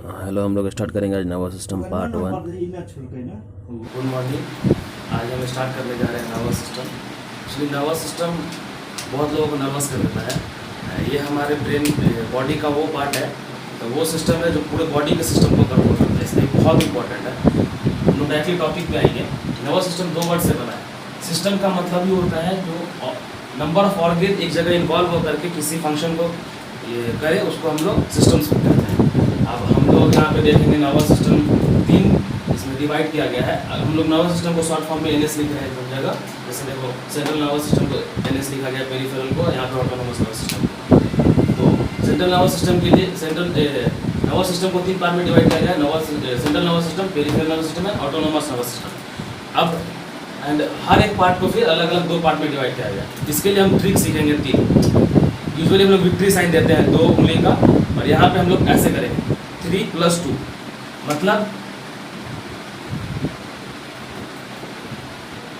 Hello, हम लोग start करेंगे आज nervous system part 1। Good morning. आज हम स्टार्ट करने जा रहे हैं nervous system. Actually nervous system बहुत लोगों को नर्वस कर देता है। ये हमारे ब्रेन बॉडी का वो पार्ट है, तो वो सिस्टम है जो पूरे बॉडी के सिस्टम को कंट्रोल करता है, इसलिए बहुत इंपॉर्टेंट है। हम लोग डायरेक्टली टॉपिक पे आएंगे। नर्वस सिस्टम दो वर्ड से बना है। सिस्टम का मतलब ये होता है जो नंबर ऑफ ऑर्गन एक जगह इन्वॉल्व होकर के किसी फंक्शन को ये करे, उसको हम लोग सिस्टम्स कहते हैं। अब हम लोग यहाँ पे देखेंगे नर्वस सिस्टम तीन इसमें डिवाइड किया गया है। अब हम लोग नर्वस सिस्टम को शॉर्ट फॉर्म में एनएस लिख रहे हैं सब जगह। जैसे देखो, सेंट्रल नर्वस सिस्टम को एनएस लिखा गया, पेरिफेरल को यहाँ पे ऑटोनोमस नर्वस सिस्टम को। तो सेंट्रल नर्वस सिस्टम के लिए नर्वस सिस्टम को तीन पार्ट में डिवाइड किया गया। Central nervous system, peripheral nervous system है, ऑटोनोमस नर्वस सिस्टम। अब एंड हर एक पार्ट को फिर अलग अलग दो पार्ट में डिवाइड किया गया। इसके लिए हम ट्रिक सीखेंगे तीन। यूजुअली हम लोग विक्ट्री साइन देते हैं दो उंगली का, और यहाँ पे हम लोग ऐसे करेंगे 3+2। मतलब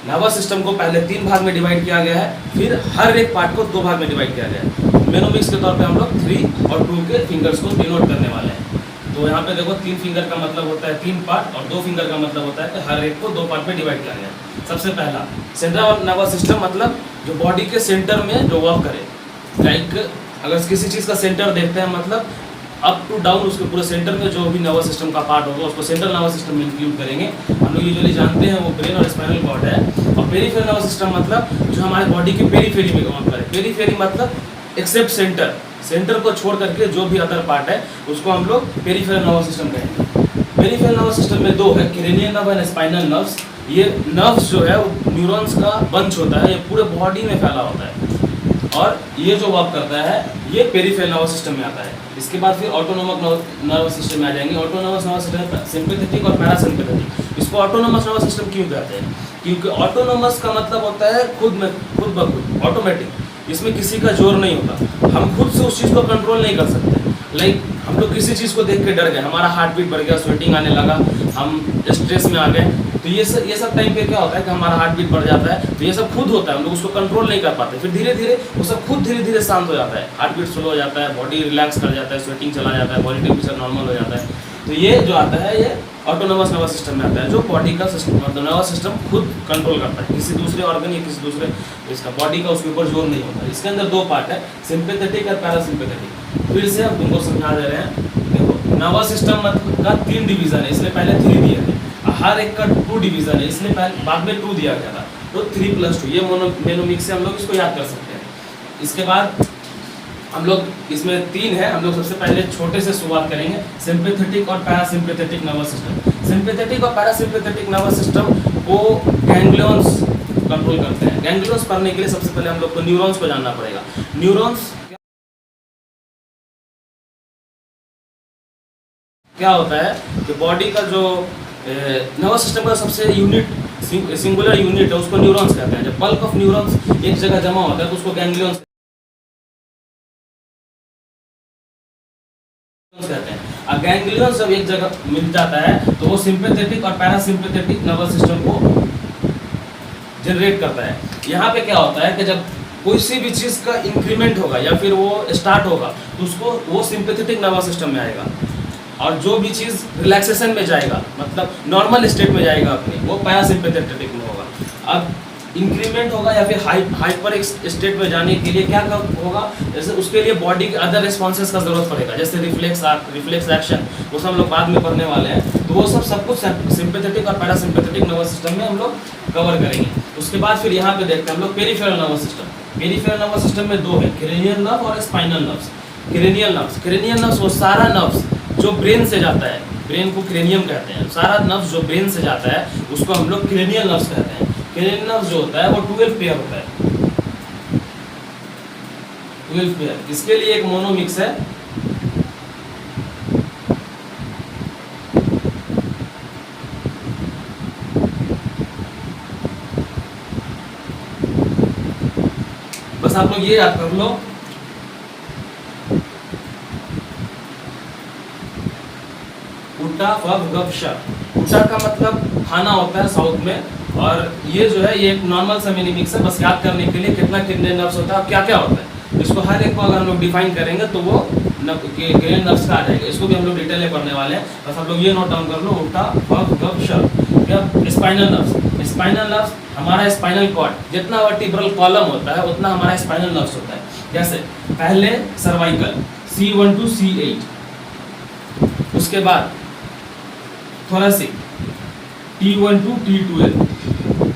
नर्वस सिस्टम को पहले तीन भाग में डिवाइड किया गया है, फिर हर एक पार्ट को दो भाग में डिवाइड किया गया है। मेनोमिक्स के तौर पे हम लोग 3 और 2 के फिंगर्स को डिनोट करने वाले हैं। तो यहाँ पे देखो, 3 फिंगर का मतलब होता है 3 पार्ट, और 2 फिंगर का मतलब होता है कि हर एक को 2 पार्ट में डिवाइड किया गया है। सबसे पहला सेंट्रल नर्वस सिस्टम, मतलब जो बॉडी के सेंटर में जो वर्क करे। लाइक अगर किसी चीज़ का सेंटर देखते हैं, मतलब अप टू डाउन उसके पूरे सेंटर में जो भी नर्वस सिस्टम का पार्ट होगा उसको सेंट्रल नर्वस सिस्टम में इंक्लूड करेंगे। हम लोग यूजुअली जानते हैं वो ब्रेन और स्पाइनल कॉर्ड है। और पेरिफेरल नर्वस सिस्टम मतलब जो हमारे बॉडी के पेरीफेरी में काम करे। पेरीफेरी मतलब एक्सेप्ट सेंटर, सेंटर को छोड़ करके जो भी अदर पार्ट है उसको हम लोग पेरिफेरल नर्वस सिस्टम कहेंगे। पेरिफेरल नर्वस सिस्टम में दो है, cranial nerve and spinal nerves. ये नर्व्स जो है वो न्यूरॉन्स का बंच होता है, ये पूरे बॉडी में फैला होता है, और ये जो वर्क करता है ये पेरिफेरल नर्वस सिस्टम में आता है। इसके बाद फिर ऑटोनोमस नर्वस सिस्टम में आ जाएंगे। ऑटोनोमस नर्वस सिस्टम सिंपैथेटिक और पैरासिम्पैथेटिक। इसको ऑटोनोमस नर्वस सिस्टम क्यों कहते हैं? क्योंकि ऑटोनोमस का मतलब होता है खुद ब खुद, ऑटोमेटिक। इसमें किसी का जोर नहीं होता, हम खुद से उस चीज़ को कंट्रोल नहीं कर सकते। लाइक हम लोग किसी चीज़ को देख के डर गए, हमारा हार्ट बीट बढ़ गया, स्वेटिंग आने लगा, हम स्ट्रेस में आ गए, तो ये सब टाइम पे क्या होता है कि हमारा हार्ट बीट बढ़ जाता है। तो ये सब खुद होता है, हम लोग उसको कंट्रोल नहीं कर पाते। फिर धीरे धीरे वो सब खुद धीरे धीरे शांत हो जाता है, हार्ट बीट स्लो हो जाता है, बॉडी रिलैक्स कर जाता है, स्वेटिंग चला जाता है, बॉडी टेम्परेचर नॉर्मल हो जाता है। तो ये जो आता है ये ऑटोनोमस नर्वस सिस्टम में आता है, जो बॉडी का सिस्टम मतलब नर्वस सिस्टम खुद कंट्रोल करता है। किसी दूसरे ऑर्गन या किसी दूसरे इसका बॉडी का उसके ऊपर जोर नहीं होता। इसके अंदर दो पार्ट है, सिंपैथेटिक और पैरासिम्पैथेटिक। फिर से हम तुमको समझा दे रहे हैं। देखो, नर्वस सिस्टम का 3 डिवीजन है, इसलिए पहले 3 दिए थे। हर एक का 2 डिवीजन है, इसलिए बाद में 2 दिया गया था। तो 3+2 ये मेनोमिक्स से हम लोग इसको याद कर सकते हैं। इसके बाद हम लोग इसमें 3 है, हम लोग सबसे पहले छोटे से शुरुआत करेंगे। सिंपैथेटिक और पैरासिम्पैथेटिक नर्वस सिस्टम। सिंपैथेटिक और पैरासिम्पैथेटिक नर्वस सिस्टम को गैंग्लियंस कंट्रोल करते हैं। गैंग्लियंस पढ़ने के लिए सबसे पहले हम लोग को न्यूरॉन्स को जानना पड़ेगा। न्यूरॉन्स क्या होता है कि बॉडी का जो नर्वस सिस्टम का सबसे सिंगुलर यूनिट है उसको न्यूरॉन्स कहते हैं। जब बल्क ऑफ न्यूरॉन्स एक जगह जमा होता है तो उसको गैंग्लियंस कहते हैं। और गैंग्लियन जब एक जगह मिल जाता है तो वो सिंपैथेटिक और पैरासिम्पैथेटिक नर्वस सिस्टम को जनरेट करता है। यहाँ पे क्या होता है कि जब कोई सी भी चीज़ का इंक्रीमेंट होगा या फिर वो स्टार्ट होगा तो उसको वो सिंपैथेटिक नर्वस सिस्टम में आएगा, और जो भी चीज़ रिलैक्सेशन में जाएगा मतलब नॉर्मल स्टेट में जाएगा अपनी, वो पैरासिम्पैथेटिक में होगा। अब इंक्रीमेंट होगा या फिर हाइपर स्टेट में जाने के लिए क्या होगा, जैसे उसके लिए बॉडी के अदर रिस्पॉन्सेस का जरूरत पड़ेगा, जैसे रिफ्लेक्स एक्शन, वो सब हम लोग बाद में पढ़ने वाले हैं। तो वो सब कुछ सिंपैथेटिक और पैरासिम्पैथेटिक नर्वस सिस्टम में हम लोग कवर करेंगे। उसके बाद फिर यहाँ पे देखते हैं हम लोग peripheral nervous system. Peripheral nervous system में 2 है, क्रेनियल नर्व और स्पाइनल नर्व्स। क्रेनियल नर्व्स वो सारा नर्व्स जो ब्रेन से जाता है, ब्रेन को क्रेनियम कहते हैं, सारा नर्व्स जो ब्रेन से जाता है उसको हम लोग क्रेनियल नर्व्स कहते हैं। क्रेनियल नर्व जो होता है वो 12 पेयर होता है, 12 पेयर। इसके लिए एक मोनोमिक्स है, बस आप लोग ये याद कर लो। उल्टा फग गप शप। उल्टा का मतलब खाना होता है साउथ में, और ये जो है ये एक नॉर्मल सा मिनिमिक्स है, बस याद करने के लिए कितना कितने नर्व्स होता है और क्या क्या होता है। इसको हर एक को अगर हम लोग डिफाइन करेंगे तो वो ग्रेन नर्व्स का आ जाएगा। इसको भी हम लोग डिटेल में पढ़ने वाले हैं, बस आप लोग ये नोट डाउन कर लो, उल्टा फक गप शप। क्या स्पाइनल नर्व्स, स्पाइनल नर्व्स हमारा स्पाइनल कॉर्ड जितना वर्टिब्रल कॉलम होता है उतना हमारा स्पाइनल नर्व्स होता है। जैसे पहले सर्वाइकल C1 to C8, उसके बाद थोरेसिक T1 to T12,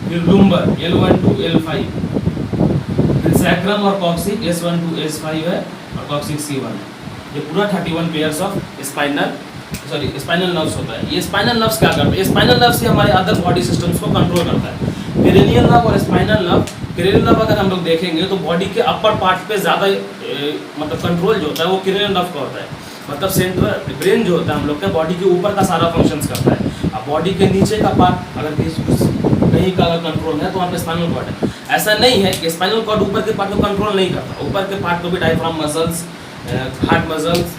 फिर लुम्बर L1 to L5, फिर सैक्रम और कॉक्सिक S1 to S5 है और कॉक्सिक C1 है। ये पूरा 31 पेयर्स ऑफ स्पाइनल नर्व्स होता है। ये स्पाइनल नर्व्स क्या करते हैं? स्पाइनल नर्व्स ही हमारे अदर बॉडी सिस्टम्स को कंट्रोल करता है। पेरिनियल नर्व और स्पाइनल नर्व, पेरिनियल नर्व अगर हम लोग देखेंगे तो बॉडी के अपर पार्ट पे ज़्यादा मतलब कंट्रोल जो होता है वो पेरिनियल नर्व का होता है। मतलब सेंट्रल ब्रेन जो होता है हम लोग का बॉडी के ऊपर का सारा फंक्शंस करता है। अब बॉडी के नीचे का पार्ट अगर कहीं का अगर कंट्रोल है तो वहाँ पे स्पाइनल कॉर्ड है। ऐसा नहीं है कि स्पाइनल कॉर्ड ऊपर के पार्ट को कंट्रोल नहीं करता, ऊपर के पार्ट को भी diaphragm muscles, heart muscles,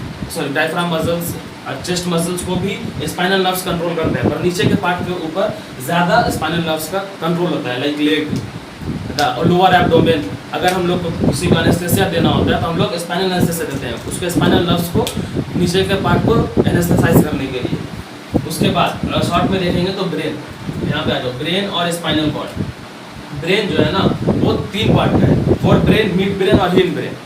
diaphragm muscles और चेस्ट मसल्स को भी स्पाइनल नर्व्स कंट्रोल करते हैं, पर नीचे के पार्ट के ऊपर ज़्यादा स्पाइनल नर्व्स का कंट्रोल होता है। लाइक लेग और लोअर एब्डोमेन, अगर हम लोग को किसी को एनेस्थेसिया देना होता है तो हम लोग स्पाइनल एनेस्थेसिया देते हैं उसके स्पाइनल नर्व्स को नीचे के पार्ट को एनेस्थेसाइज करने के लिए। उसके बाद शॉर्ट में देखेंगे तो ब्रेन, यहाँ पे आ जाओ, ब्रेन और स्पाइनल कॉर्ड। ब्रेन जो है ना वो 3 पार्ट का है, फोर ब्रेन, मिड ब्रेन और हिंड ब्रेन।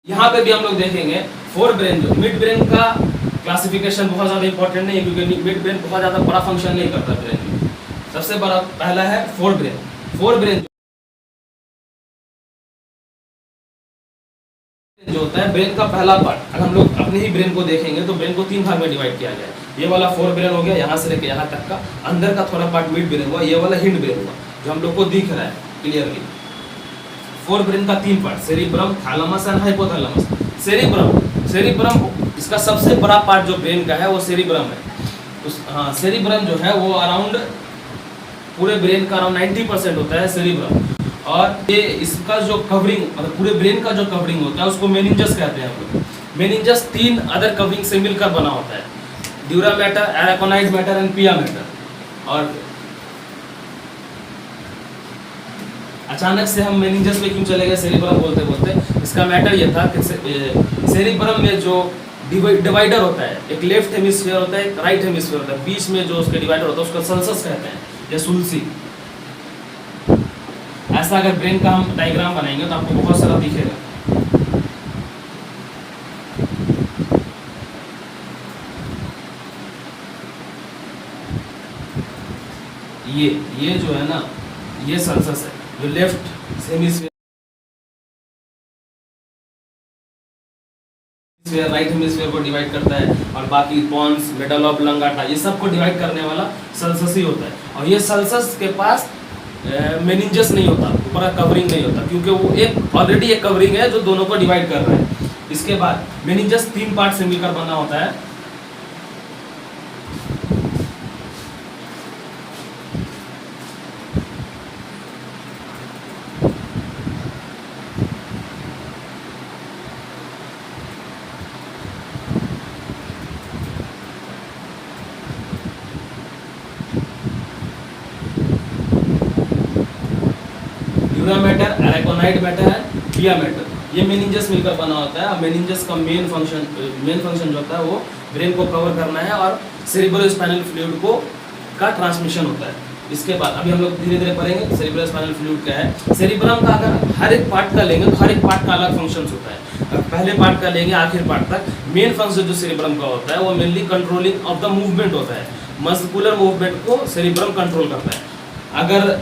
यहाँ पे भी हम लोग देखेंगे फोर ब्रेन, जो मिड ब्रेन का क्लासिफिकेशन बहुत ज़्यादा इंपॉर्टेंट नहीं है क्योंकि मिड ब्रेन बहुत ज़्यादा बड़ा फंक्शन नहीं करता ब्रेन में। सबसे बड़ा पहला है फोर ब्रेन। फोर ब्रेन जो होता है ब्रेन का पहला पार्ट, अगर हम लोग अपने ही ब्रेन को देखेंगे तो ब्रेन को 3 भाग में डिवाइड किया गया है। ये वाला फोर ब्रेन हो गया, यहाँ से लेकर यहाँ तक का, अंदर का थोड़ा पार्ट मिड ब्रेन हुआ, ये वाला हिंड ब्रेन हुआ जो हम लोग को दिख रहा है क्लियरली। फोर ब्रेन का 3 part, cerebrum, thalamus and hypothalamus. Cerebrum इसका सबसे बड़ा पार्ट जो ब्रेन का है वो सेरिब्रम है। सेरिब्रम जो है वो अराउंड पूरे ब्रेन का अराउंड 90% होता है सेरिब्रम। और ये इसका जो कवरिंग मतलब पूरे ब्रेन का जो कवरिंग होता है उसको मेनिंजस कहते हैं हम लोग। मेनिंजस 3 अदर कवरिंग से मिलकर बना होता है, ड्यूरा मैटर, एराकोनाइड मैटर एंड पिया मैटर। और अचानक से हम मेनिंजस में क्यों चले गए सेरिब्रम बोलते बोलते? इसका मैटर ये था कि सेरिब्रम में जो डिवाइडर होता है, एक लेफ्ट हेमिस्फीयर होता है, एक राइट हेमिस्फीयर होता है, बीच में जो उसके डिवाइडर होता है उसको सल्सस कहते हैं या सुलसी। ऐसा अगर ब्रेन का हम डायग्राम बनाएंगे तो आपको बहुत सारा दिखेगा। ये जो है ना ये सल्सस है जो लेफ्ट हेमिस्फीयर राइट हेमिस्फीयर को डिवाइड करता है, और बाकी पॉन्स, मेडल ऑफ लंगाटा, ये सब को डिवाइड करने वाला सल्सस ही होता है। और ये सल्सस के पास मेनिंजस नहीं होता, ऊपर कवरिंग नहीं होता क्योंकि वो एक ऑलरेडी एक कवरिंग है जो दोनों को डिवाइड कर रहा है। इसके बाद मेनिंजस 3 पार्ट से मिलकर बना होता है। ड्यूरा मैटर, एराकोनाइड मैटर है, पिया मैटर, ये मेनिंजस मिलकर बना होता है। मेनिंजस का मेन फंक्शन जो होता है वो ब्रेन को कवर करना है और सेरिब्रो स्पाइनल फ्लूइड को का ट्रांसमिशन होता है। इसके बाद अभी हम लोग धीरे धीरे पढ़ेंगे सेरिब्रो स्पाइनल फ्लूइड क्या है। सेरिब्रम का अगर हर एक पार्ट का लेंगे तो हर एक पार्ट का अलग फंक्शन होता है। अगर पहले पार्ट का लेंगे आखिर पार्ट तक, मेन फंक्शन जो सेरिब्रम का होता है वो mainly controlling of the movement होता है। मस्कुलर मूवमेंट को सेरिब्रम कंट्रोल करता है। अगर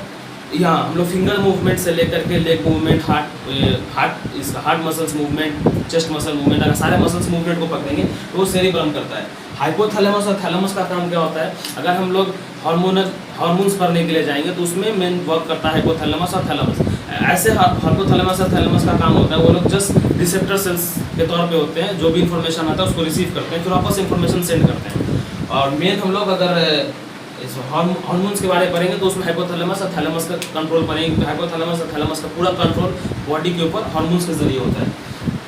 यहाँ हम लोग फिंगर मूवमेंट से लेकर के leg movement, heart muscles movement, chest muscle movement, अगर सारे मसल्स मूवमेंट को पकड़ेंगे तो वो सेरिब्रम करता है। हाइपोथैलेमस और थैलेमस का काम क्या होता है? अगर हम लोग हार्मोन्स पढ़ने के लिए जाएंगे तो उसमें मेन वर्क करता है हाइपोथैलेमस और थैलेमस। ऐसे हाइपोथैलेमस और थैलेमस का काम होता है वो लोग जस्ट रिसेप्टर सेल्स के तौर पे होते हैं, जो भी इंफॉर्मेशन आता है उसको रिसीव करते हैं, फिर वापस इंफॉर्मेशन सेंड करते हैं। और मेन हम लोग अगर हार्मोन्स के बारे में पढ़ेंगे तो उसमें हाइपोथैलेमस और थैलेमस का कंट्रोल पढ़ेंगे। हाइपोथैलेमस और थैलेमस का पूरा कंट्रोल बॉडी के ऊपर हार्मोन्स के जरिए होता है।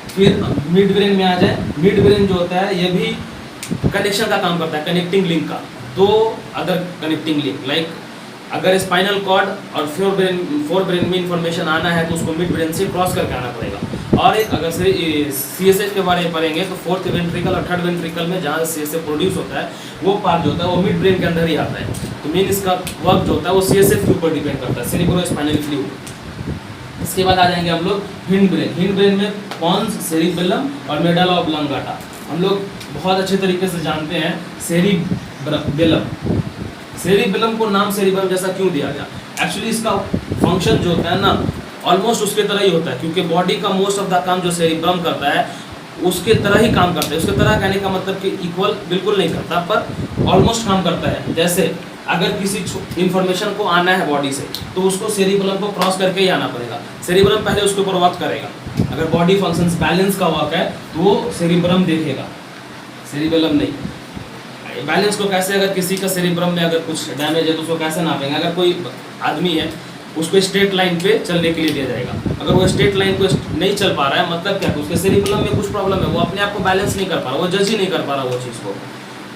फिर मिड ब्रेन में आ जाए, मिड ब्रेन जो होता है ये भी कनेक्शन का काम करता है, कनेक्टिंग लिंक का। 2 अदर कनेक्टिंग लिंक, लाइक अगर स्पाइनल कॉर्ड और फोर ब्रेन में इंफॉर्मेशन आना है तो उसको मिड ब्रेन से क्रॉस करके आना पड़ेगा। और एक अगर से CSF के बारे में पढ़ेंगे तो फोर्थ वेंट्रिकल और थर्ड वेंट्रिकल में जहाँ CSF प्रोड्यूस होता है वो पार्ट जो होता है वो मिड ब्रेन के अंदर ही आता है। तो मेन इसका वर्क जो होता है वो CSF के ऊपर डिपेंड करता है, सेरिब्रोस्पाइनल फ्लूइड। इसके बाद आ जाएंगे हम लोग हिंड ब्रेन। हिंड ब्रेन में पॉन्स, सेरिबेलम और मेडुला ऑब्लांगाटा हम लोग बहुत अच्छे तरीके से जानते हैं। सेरिबेलम को नाम सेरिबेलम जैसा क्यों दिया गया? एक्चुअली इसका फंक्शन जो होता है ना ऑलमोस्ट उसके तरह ही होता है, क्योंकि बॉडी का मोस्ट ऑफ द काम जो सेरिब्रम करता है उसके तरह ही काम करता है। उसके तरह कहने का मतलब कि इक्वल बिल्कुल नहीं करता, पर ऑलमोस्ट काम करता है। जैसे अगर किसी इन्फॉर्मेशन को आना है बॉडी से तो उसको सेरिबेलम को क्रॉस करके ही आना पड़ेगा। सेरिबेलम पहले उसके ऊपर वर्क करेगा। अगर बॉडी फंक्शंस बैलेंस का वर्क है तो वो सेरिब्रम देखेगा, सेरिबेलम नहीं। बैलेंस को कैसे, अगर किसी का सेरिब्रम में अगर कुछ डैमेज है तो उसको कैसे नापेंगे? अगर कोई आदमी है उसको स्ट्रेट लाइन पे चलने के लिए दिया जाएगा, अगर वो स्ट्रेट लाइन को नहीं चल पा रहा है मतलब क्या, उसके सेरिबेलम में कुछ प्रॉब्लम है, वो अपने आप को बैलेंस नहीं कर पा रहा, वो जज ही नहीं कर पा रहा वो चीज़ को।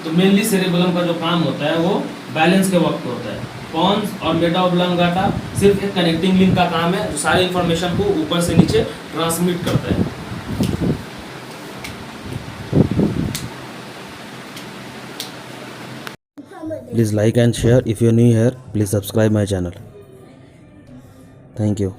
तो मेनली सेरिबेलम का जो काम होता है वो बैलेंस के वक्त होता है। पॉन्स और मेडुला ऑब्लांगाटा सिर्फ एक कनेक्टिंग लिंक का काम है जो सारी इन्फॉर्मेशन को ऊपर से नीचे ट्रांसमिट करता है। Please like and share. If you're new here, please subscribe my channel. Thank you.